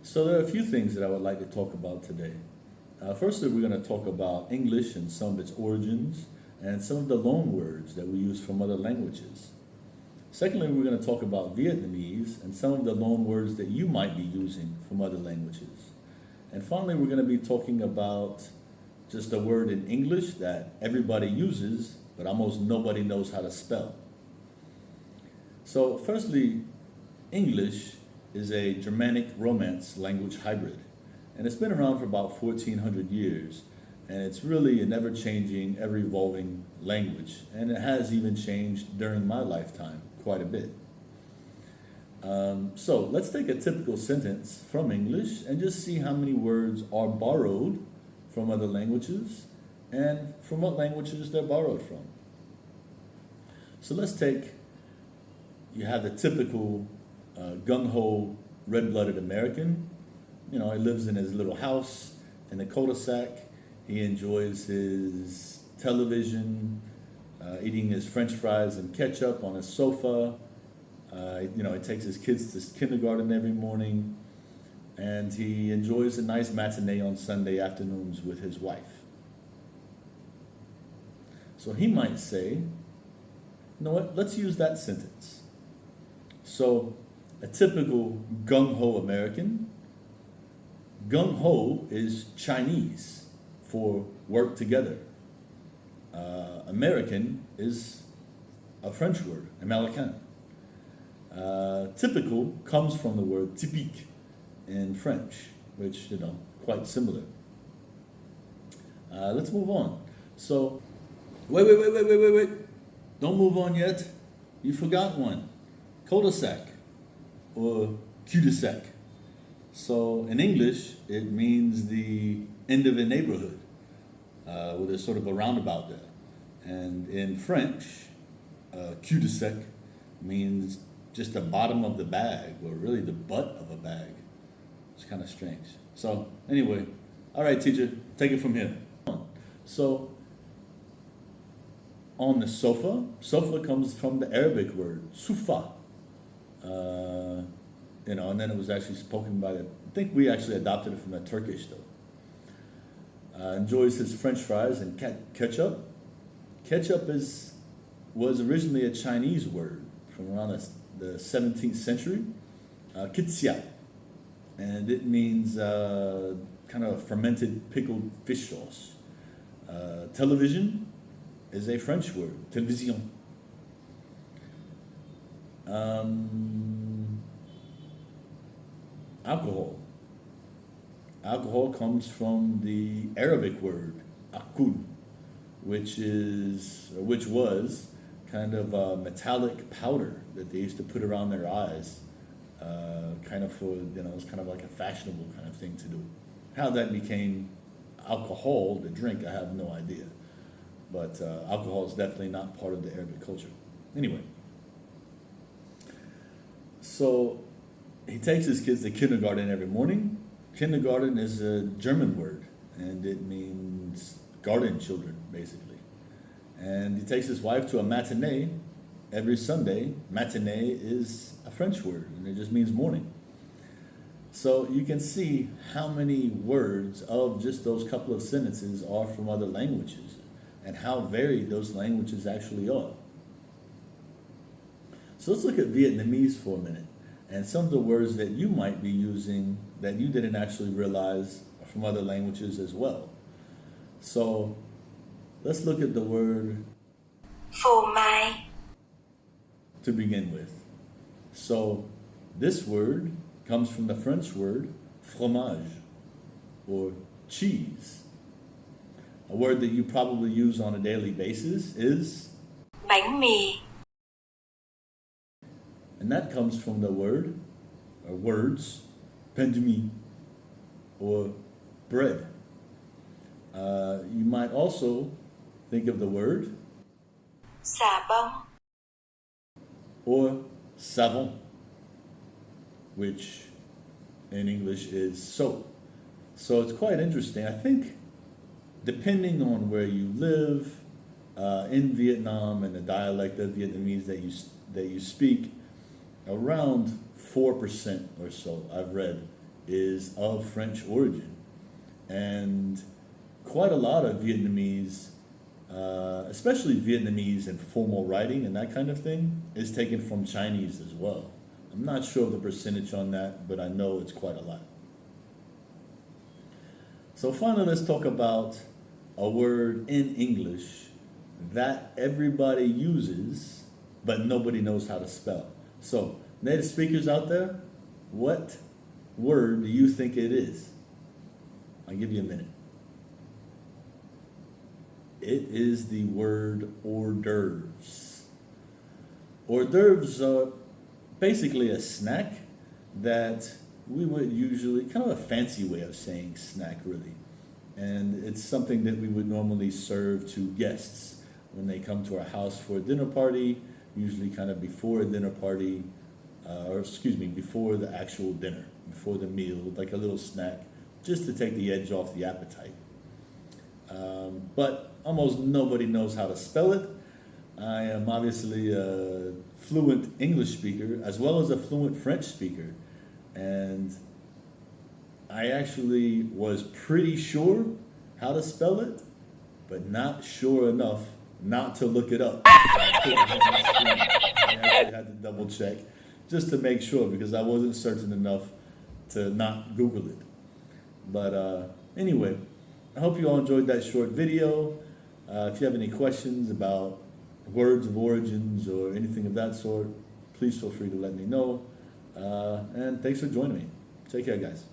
So there are a few things that I would like to talk about today. Firstly, we're going to talk about English and some of its origins and some of the loan words that we use from other languages. Secondly, we're going to talk about Vietnamese and some of the loan words that you might be using from other languages. And finally, we're going to be talking about just a word in English that everybody uses, but almost nobody knows how to spell. So firstly, English is a Germanic Romance language hybrid, and it's been around for about 1400 years, and it's really an ever-changing, ever-evolving language, and it has even changed during my lifetime quite a bit. So let's take a typical sentence from English and just see how many words are borrowed from other languages and from what languages they're borrowed from. So let's take, you have the typical gung-ho, red-blooded American. You know, he lives in his little house in the cul-de-sac. He enjoys his television, eating his French fries and ketchup on his sofa. You know, he takes his kids to kindergarten every morning, and he enjoys a nice matinee on Sunday afternoons with his wife. So he might say, you know what, let's use that sentence. So a typical gung-ho American, gung-ho is Chinese for work together. American is a French word, américain. Typical comes from the word typique in French, which, you know, quite similar. Let's move on. So, wait. Don't move on yet. You forgot one. Cul-de-sac or cul-de-sac. So in English, it means the end of a neighborhood, with a sort of a roundabout there. And in French, cul-de-sac means just the bottom of the bag, or really the butt of a bag. It's kind of strange. So anyway, all right, teacher, take it from here. So on the sofa, sofa comes from the Arabic word sufa. You know, and then it was actually spoken by I think we actually adopted it from the Turkish though. Enjoys his French fries and ketchup. Ketchup was originally a Chinese word from around the 17th century, kitsia, and it means kind of fermented pickled fish sauce. Television is a French word, télévision. Alcohol. Alcohol comes from the Arabic word akul, which was kind of a metallic powder that they used to put around their eyes, kind of for, you know, it was kind of like a fashionable kind of thing to do. How that became alcohol, the drink, I have no idea. But alcohol is definitely not part of the Arabic culture. Anyway, so he takes his kids to kindergarten every morning. Kindergarten is a German word, and it means garden children, basically. And he takes his wife to a matinee every Sunday. Matinee is a French word, and it just means morning. So you can see how many words of just those couple of sentences are from other languages, and how varied those languages actually are. So let's look at Vietnamese for a minute, and some of the words that you might be using that you didn't actually realize are from other languages as well. So let's look at the word phô mai to begin with. So this word comes from the French word fromage, or cheese. A word that you probably use on a daily basis is bánh mì, and that comes from the word, or words, pain de mie, or bread. You might also think of the word xà bông, or savon, which in English is soap. So it's quite interesting. I think depending on where you live in Vietnam and the dialect of Vietnamese that you speak, around 4% or so, I've read, is of French origin. And quite a lot of Vietnamese, especially Vietnamese in formal writing and that kind of thing, is taken from Chinese as well. I'm not sure of the percentage on that, but I know it's quite a lot. So finally, let's talk about a word in English that everybody uses, but nobody knows how to spell. So, native speakers out there, what word do you think it is? I'll give you a minute. It is the word hors d'oeuvres. Hors d'oeuvres are basically a snack that we would usually, kind of a fancy way of saying snack really. And it's something that we would normally serve to guests when they come to our house for a dinner party, usually kind of before a dinner party, before the actual dinner, before the meal, like a little snack, just to take the edge off the appetite. But almost nobody knows how to spell it. I am obviously a fluent English speaker as well as a fluent French speaker. And I actually was pretty sure how to spell it, but not sure enough not to look it up. I actually had to double check just to make sure because I wasn't certain enough to not Google it. But anyway, I hope you all enjoyed that short video. If you have any questions about words of origins or anything of that sort, please feel free to let me know. And thanks for joining me. Take care, guys.